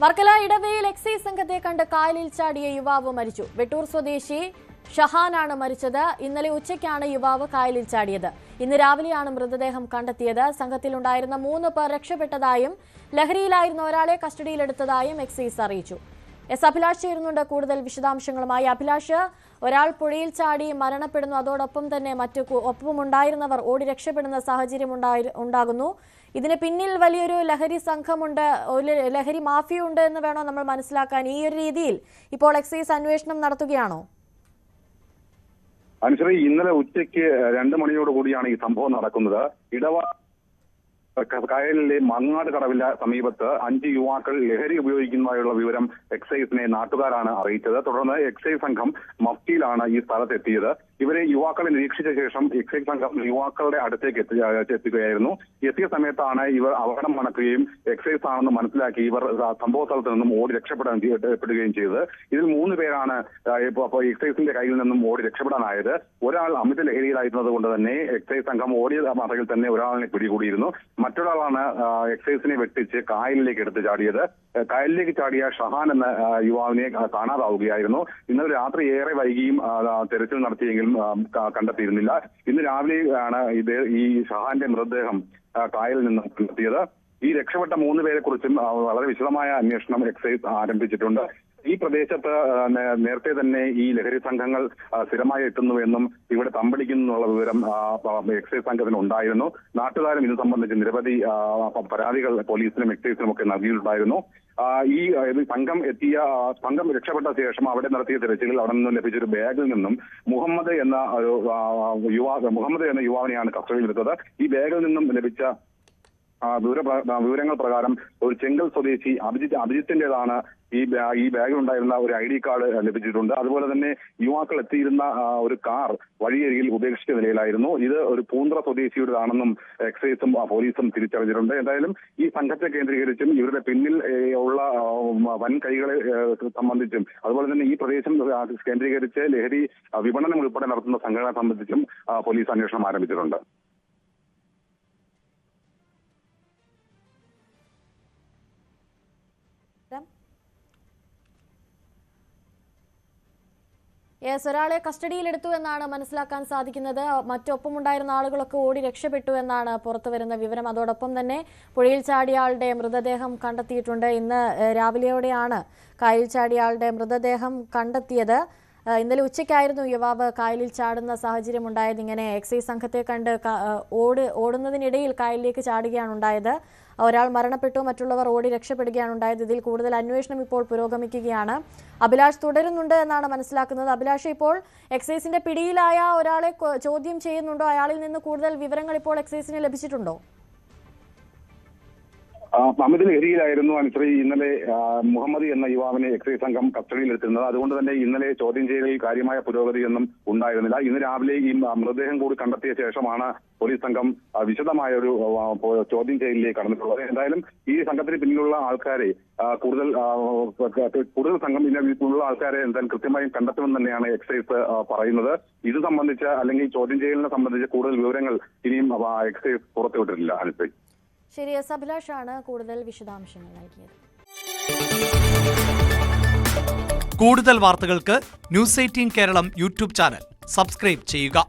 Varkala ഇടവയിൽ excise സംഘത്തെ കണ്ട് കായലിൽ ചാടിയ യുവാവ് മരിച്ചു. വെട്ടൂർ സ്വദേശി ഷഹാനാണ് മരിച്ചത്. ഇന്നലെ ഉച്ചയ്ക്കാണ് യുവാവ് കായലിൽ ചാടിയത്. ഇന്ന് രാവിലെയാണ് മൃതദേഹം കണ്ടെത്തിയത്. സംഘത്തിലുണ്ടായിരുന്ന 3 പേർ രക്ഷപ്പെട്ടതായും ലഹരിയിലായിരുന്ന ഒരാളെ കസ്റ്റഡിയിലെടുത്തതായും എക്സൈസ് അറിയിച്ചു. അഭിലാഷ് ചേരുന്നുണ്ട് കൂടുതൽ വിശദാംശങ്ങളുമായി. അഭിലാഷ്, ഒരാൾ പുഴയിൽ ചാടി മരണപ്പെടുന്നു, അതോടൊപ്പം തന്നെ ഒപ്പമുണ്ടായിരുന്നവർ ഓടി രക്ഷപ്പെടുന്ന സാഹചര്യം ഉണ്ടാകുന്നു. ഇതിന് പിന്നിൽ വലിയൊരു ലഹരി സംഘമുണ്ട്, ഒരു ലഹരി മാഫിയുണ്ട് എന്ന് വേണോ നമ്മൾ മനസ്സിലാക്കാൻ? ഈ ഒരു രീതിയിൽ ഇപ്പോൾ എക്സൈസ് അന്വേഷണം നടത്തുകയാണോ? അനുശ്രീ, ഇന്നലെ ഉച്ചയ്ക്ക് 2 മണിയോടുകൂടിയാണ് ഈ സംഭവം നടക്കുന്നത്. കായലിലെ മങ്ങാട് കടവിലെ സമീപത്ത് 5 യുവാക്കൾ ലഹരി ഉപയോഗിക്കുന്നതായുള്ള വിവരം എക്സൈസിനെ നാട്ടുകാരാണ് അറിയിച്ചത്. തുടർന്ന് എക്സൈസ് സംഘം മഫ്റ്റിയിലാണ് ഈ സ്ഥലത്തെത്തിയത്. യുവാക്കളെ നിരീക്ഷിച്ച ശേഷം എക്സൈസ് സംഘം യുവാക്കളുടെ അടുത്തേക്ക് എത്തുകയായിരുന്നു. എത്തിയ സമയത്താണ് ഇവർ അപകടം മണക്കുകയും എക്സൈസ് ആണെന്ന് മനസ്സിലാക്കി ഇവർ സംഭവ സ്ഥലത്ത് നിന്നും ഓടി രക്ഷപ്പെടുകയും ചെയ്തത്. ഇതിൽ 3 പേരാണ് എക്സൈസിന്റെ കയ്യിൽ നിന്നും ഓടി രക്ഷപ്പെടാനായത്. ഒരാൾ അമിത ലഹരിയിലായിരുന്നത് കൊണ്ട് തന്നെ എക്സൈസ് സംഘം ഓടിയ മറയിൽ തന്നെ ഒരാളിനെ പിടികൂടിയിരുന്നു. മറ്റൊരാളാണ് എക്സൈസിനെ വെട്ടിച്ച് കായലിലേക്ക് എടുത്ത് ചാടിയത്. കായലിലേക്ക് ചാടിയ ഷഹാൻ എന്ന യുവാവിനെ കാണാതാവുകയായിരുന്നു. ഇന്നലെ രാത്രി ഏറെ വൈകിയും തെരച്ചിൽ നടത്തിയെങ്കിലും കണ്ടെത്തിയിരുന്നില്ല. ഇന്ന് രാവിലെയാണ് ഈ ഷഹാന്റെ മൃതദേഹം കായലിൽ നിന്നും കണ്ടെത്തിയത്. ഈ രക്ഷപ്പെട്ട 3 പേരെ കുറിച്ചും വളരെ വിശദമായ അന്വേഷണം എക്സൈസ് ആരംഭിച്ചിട്ടുണ്ട്. ഈ പ്രദേശത്ത് നേരത്തെ തന്നെ ഈ ലഹരി സംഘങ്ങൾ സ്ഥിരമായി എത്തുന്നുവെന്നും ഇവിടെ തമ്പടിക്കുന്നുള്ള വിവരം എക്സൈസ് സംഘത്തിന് ഉണ്ടായിരുന്നു. നാട്ടുകാരും ഇത് സംബന്ധിച്ച് നിരവധി പരാതികൾ പോലീസിനും എക്സൈസിനും ഒക്കെ നൽകിയിട്ടുണ്ടായിരുന്നു. ഈ സംഘം രക്ഷപ്പെട്ട ശേഷം അവിടെ നടത്തിയ തിരച്ചിലിൽ അവിടെ നിന്നും ലഭിച്ചൊരു ബാഗിൽ നിന്നും മുഹമ്മദ് എന്ന യുവാവിനെയാണ് കസ്റ്റഡിയിലെടുത്തത്. ഈ ബാഗിൽ നിന്നും ലഭിച്ച വിവരങ്ങൾ പ്രകാരം ഒരു ചെങ്കൽ സ്വദേശി അഭിജിത്തിന്റേതാണ് ഈ ബാഗിലുണ്ടായിരുന്ന ഒരു ID കാർഡ് ലഭിച്ചിട്ടുണ്ട്. അതുപോലെ തന്നെ യുവാക്കൾ എത്തിയിരുന്ന ഒരു കാർ വഴിയരികിൽ ഉപേക്ഷിച്ച നിലയിലായിരുന്നു. ഇത് ഒരു പൂന്ത്ര സ്വദേശിയുടേതാണെന്നും എക്സൈസും പോലീസും തിരിച്ചറിഞ്ഞിട്ടുണ്ട്. എന്തായാലും ഈ സംഘത്തെ കേന്ദ്രീകരിച്ചും ഇവരുടെ പിന്നിൽ ഉള്ള വൻ കൈകളെ സംബന്ധിച്ചും അതുപോലെ തന്നെ ഈ പ്രദേശം കേന്ദ്രീകരിച്ച് ലഹരി വിപണനം ഉൾപ്പെടെ നടത്തുന്ന സംഘടന സംബന്ധിച്ചും പോലീസ് അന്വേഷണം ആരംഭിച്ചിട്ടുണ്ട്. ഒരാളെ കസ്റ്റഡിയിലെടുത്തു എന്നാണ് മനസ്സിലാക്കാൻ സാധിക്കുന്നത്. മറ്റൊപ്പമുണ്ടായിരുന്ന ആളുകളൊക്കെ ഓടി രക്ഷപ്പെട്ടു എന്നാണ് പുറത്തുവരുന്ന വിവരം. അതോടൊപ്പം തന്നെ പുഴയിൽ ചാടിയ ആളുടെ മൃതദേഹം കണ്ടെത്തിയിട്ടുണ്ട്. ഇന്ന് രാവിലെയോടെയാണ് കായലിൽ ചാടിയ ആളുടെ മൃതദേഹം കണ്ടെത്തിയത്. ഇന്നലെ ഉച്ചയ്ക്കായിരുന്നു യുവാവ് കായലിൽ ചാടുന്ന സാഹചര്യം ഉണ്ടായത്. ഇങ്ങനെ എക്സൈസ് സംഘത്തെ കണ്ട് ഓടുന്നതിനിടയിൽ കായലിലേക്ക് ചാടുകയാണ് ഉണ്ടായത്. ഒരാൾ മരണപ്പെട്ടു, മറ്റുള്ളവർ ഓടി രക്ഷപ്പെടുകയാണ് ഉണ്ടായത്. ഇതിൽ കൂടുതൽ അന്വേഷണം ഇപ്പോൾ പുരോഗമിക്കുകയാണ്. അഭിലാഷ് തുടരുന്നുണ്ട് എന്നാണ് മനസ്സിലാക്കുന്നത്. അഭിലാഷ്, ഇപ്പോൾ എക്സൈസിന്റെ പിടിയിലായ ഒരാളെ ചോദ്യം ചെയ്യുന്നുണ്ടോ? അയാളിൽ നിന്ന് കൂടുതൽ വിവരങ്ങൾ ഇപ്പോൾ എക്സൈസിന് ലഭിച്ചിട്ടുണ്ടോ? അമിത ലഹരിയിലായിരുന്നു അനുശ്രീ ഇന്നലെ മുഹമ്മദ് എന്ന യുവാവിനെ എക്സൈസ് സംഘം കസ്റ്റഡിയിലെത്തുന്നത്. അതുകൊണ്ട് തന്നെ ഇന്നലെ ചോദ്യം ചെയ്യലിൽ കാര്യമായ പുരോഗതിയൊന്നും ഉണ്ടായിരുന്നില്ല. ഇന്ന് രാവിലെ ഈ മൃതദേഹം കൂടി കണ്ടെത്തിയ ശേഷമാണ് പോലീസ് സംഘം വിശദമായ ഒരു ചോദ്യം ചെയ്യലിലേക്ക് കടന്നിട്ടുള്ളത്. എന്തായാലും ഈ സംഘത്തിന് പിന്നിലുള്ള ആൾക്കാരെ കൂടുതൽ സംഘം പിന്നിലുള്ള ആൾക്കാരെ എന്തായാലും കൃത്യമായും കണ്ടെത്തുമെന്ന് തന്നെയാണ് എക്സൈസ് പറയുന്നത്. ഇത് സംബന്ധിച്ച് അല്ലെങ്കിൽ ചോദ്യം ചെയ്യലിനെ സംബന്ധിച്ച് കൂടുതൽ വിവരങ്ങൾ ഇനിയും എക്സൈസ് പുറത്തുവിട്ടിട്ടില്ല. അനുശ്രീ, ശരി. അഭിലാഷാണ് കൂടുതൽ വിശദാംശങ്ങൾ നൽകിയത്. കൂടുതൽ വാർത്തകൾക്ക് News 18 Keralam YouTube channel subscribe ചെയ്യുക.